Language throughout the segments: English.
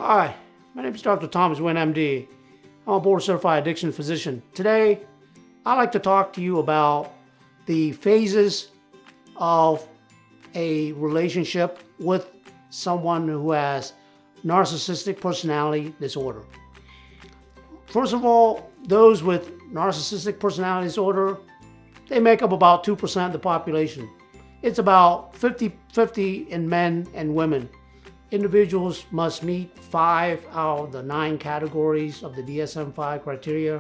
Hi, my name is Dr. Thomas Nguyen, MD. I'm a board-certified addiction physician. Today, I'd like to talk to you about the phases of a relationship with someone who has narcissistic personality disorder. First of all, those with narcissistic personality disorder, they make up about 2% of the population. It's about 50-50 in men and women. Individuals must meet 5 out of the 9 categories of the DSM-5 criteria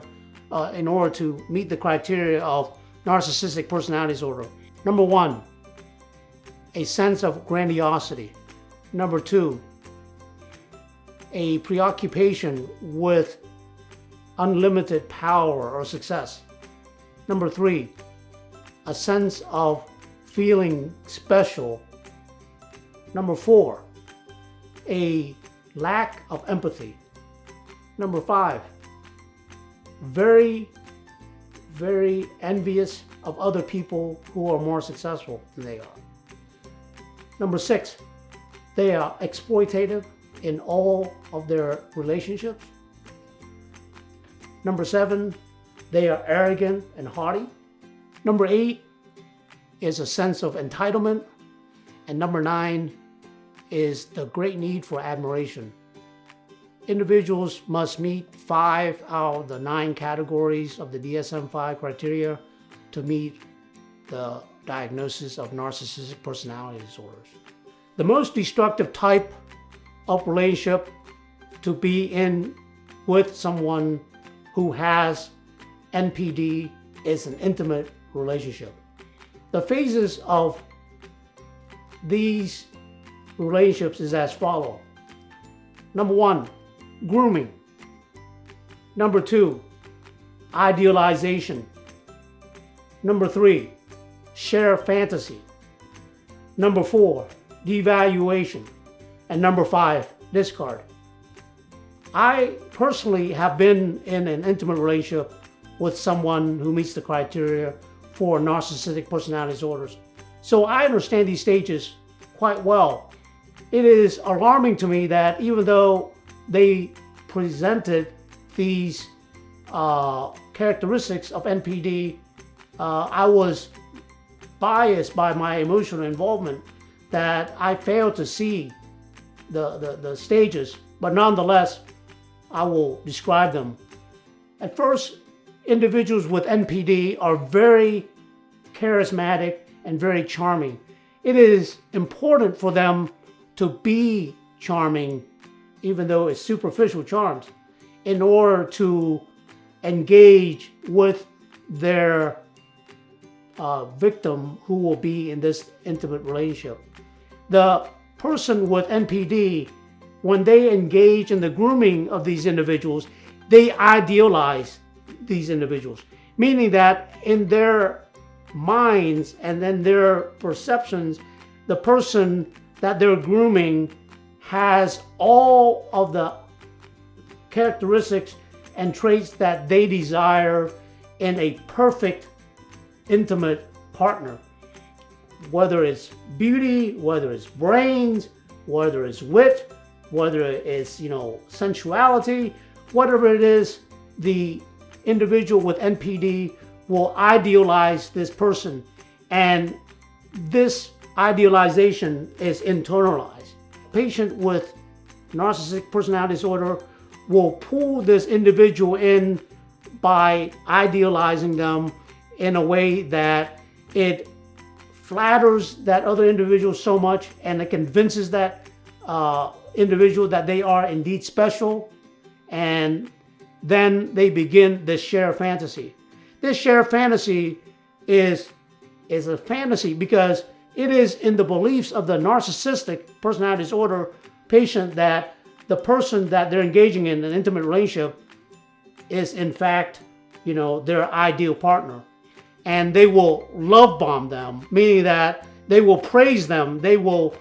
in order to meet the criteria of narcissistic personality disorder. Number 1, a sense of grandiosity. Number 2, a preoccupation with unlimited power or success. Number 3, a sense of feeling special. Number 4, a lack of empathy. Number 5, very envious of other people who are more successful than they are. Number 6, they are exploitative in all of their relationships. Number 7, they are arrogant and haughty. Number 8 is a sense of entitlement. And number 9 is the great need for admiration. Individuals must meet 5 out of the 9 categories of the DSM-5 criteria to meet the diagnosis of narcissistic personality disorders. The most destructive type of relationship to be in with someone who has NPD is an intimate relationship. The phases of these relationships is as follows. Number 1, grooming. Number 2, idealization. Number 3, share fantasy. Number 4, devaluation. And number 5, discard. I personally have been in an intimate relationship with someone who meets the criteria for narcissistic personality disorders. So I understand these stages quite well. It is alarming to me that even though they presented these characteristics of NPD, I was biased by my emotional involvement that I failed to see the stages, but nonetheless, I will describe them. At first, individuals with NPD are very charismatic and very charming. It is important for them to be charming, even though it's superficial charms, in order to engage with their victim who will be in this intimate relationship. The person with NPD, when they engage in the grooming of these individuals, they idealize these individuals, meaning that in their minds and then their perceptions, the person that they're grooming has all of the characteristics and traits that they desire in a perfect, intimate partner. Whether it's beauty, whether it's brains, whether it's wit, whether it's, sensuality, whatever it is, the individual with NPD will idealize this person, and this idealization is internalized. A patient with narcissistic personality disorder will pull this individual in by idealizing them in a way that it flatters that other individual so much, and it convinces that individual that they are indeed special, and then they begin this shared fantasy. This shared fantasy is a fantasy because it is in the beliefs of the narcissistic personality disorder patient that the person that they're engaging in an intimate relationship is in fact, their ideal partner. And they will love bomb them, meaning that they will praise them. They will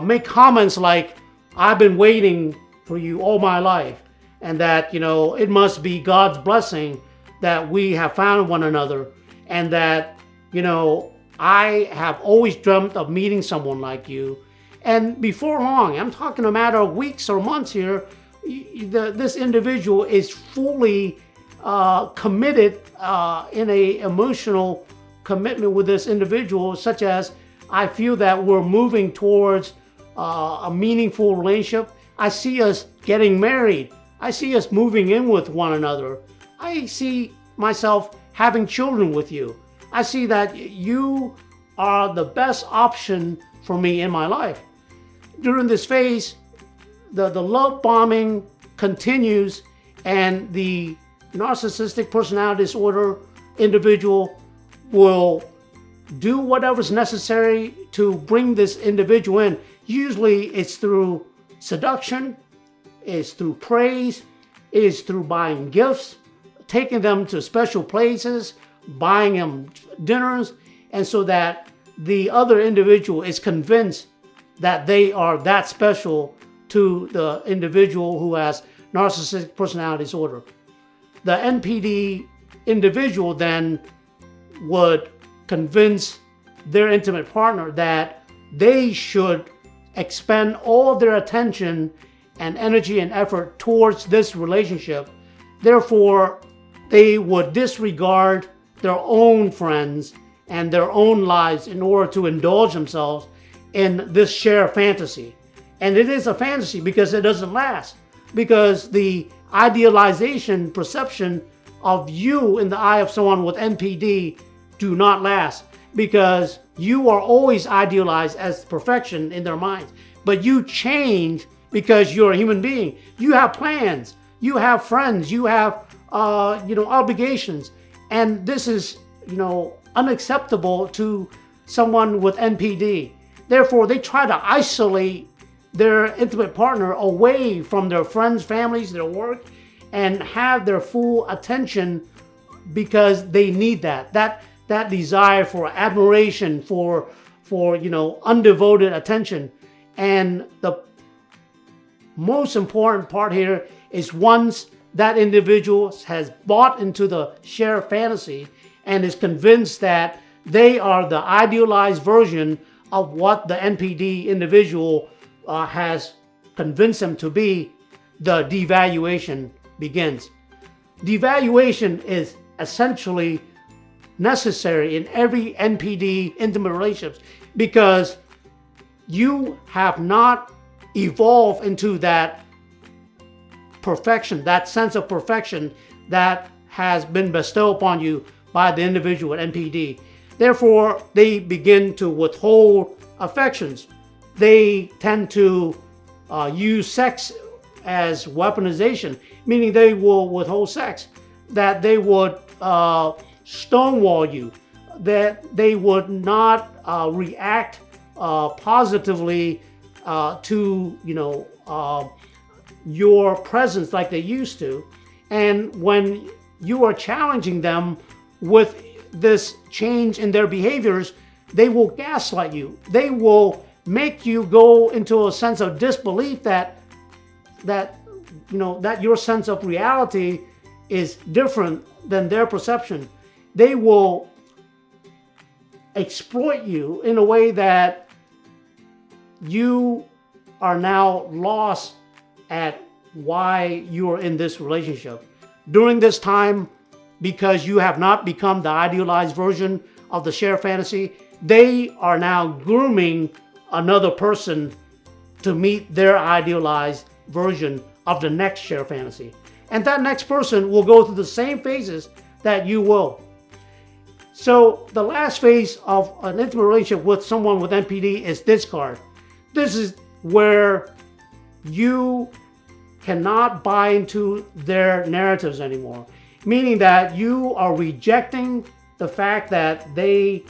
make comments like, "I've been waiting for you all my life," and that, it must be God's blessing that we have found one another, and that, I have always dreamt of meeting someone like you, And before long, I'm talking a matter of weeks or months here, this individual is fully committed in a emotional commitment with this individual, such as I feel that we're moving towards a meaningful relationship. I see us getting married. I see us moving in with one another. I see myself having children with you. I see that you are the best option for me in my life. During this phase, the love bombing continues, and the narcissistic personality disorder individual will do whatever's necessary to bring this individual in. Usually it's through seduction, it's through praise, it is through buying gifts, taking them to special places, buying them dinners, and so that the other individual is convinced that they are that special to the individual who has narcissistic personality disorder. The NPD individual then would convince their intimate partner that they should expend all their attention and energy and effort towards this relationship. Therefore, they would disregard their own friends and their own lives in order to indulge themselves in this shared fantasy. And it is a fantasy because it doesn't last, because the idealization perception of you in the eye of someone with NPD do not last, because you are always idealized as perfection in their minds. But you change because you're a human being. You have plans, you have friends, you have obligations, and this is unacceptable to someone with NPD. Therefore, they try to isolate their intimate partner away from their friends, families, their work, and have their full attention because they need that desire for admiration, for undevoted attention. And the most important part here is once that individual has bought into the shared fantasy and is convinced that they are the idealized version of what the NPD individual has convinced them to be, the devaluation begins. Devaluation is essentially necessary in every NPD intimate relationships because you have not evolved into that perfection, that sense of perfection that has been bestowed upon you by the individual at NPD. Therefore, they begin to withhold affections. They tend to use sex as weaponization, meaning they will withhold sex, that they would stonewall you, that they would not react positively to your presence like they used to. And when you are challenging them with this change in their behaviors, they will gaslight you. They will make you go into a sense of disbelief that your sense of reality is different than their perception. They will exploit you in a way that you are now lost at why you are in this relationship. During this time, because you have not become the idealized version of the shared fantasy, they are now grooming another person to meet their idealized version of the next shared fantasy. And that next person will go through the same phases that you will. So the last phase of an intimate relationship with someone with NPD is discard. This is where you cannot buy into their narratives anymore, meaning that you are rejecting the fact that they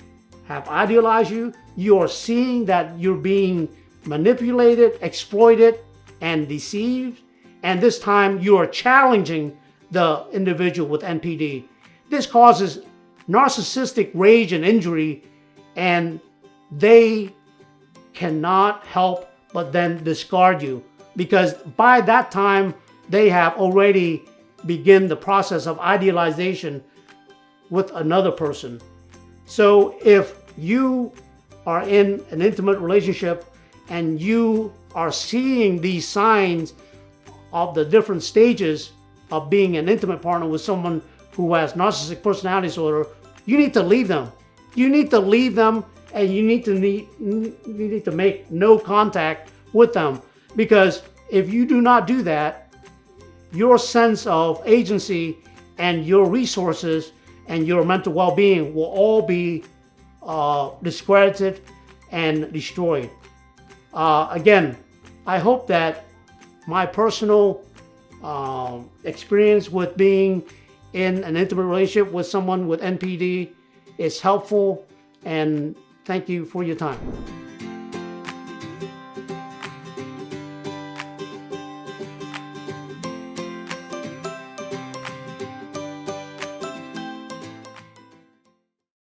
have idealized you. You are seeing that you're being manipulated, exploited, and deceived. And this time you are challenging the individual with NPD. This causes narcissistic rage and injury, and they cannot help but then discard you, because by that time they have already begun the process of idealization with another person. So if you are in an intimate relationship and you are seeing these signs of the different stages of being an intimate partner with someone who has narcissistic personality disorder, you need to leave them. You need to leave them, and you need to make no contact with them, because if you do not do that, your sense of agency and your resources and your mental well-being will all be discredited and destroyed. Again, I hope that my personal experience with being in an intimate relationship with someone with NPD is helpful, and thank you for your time.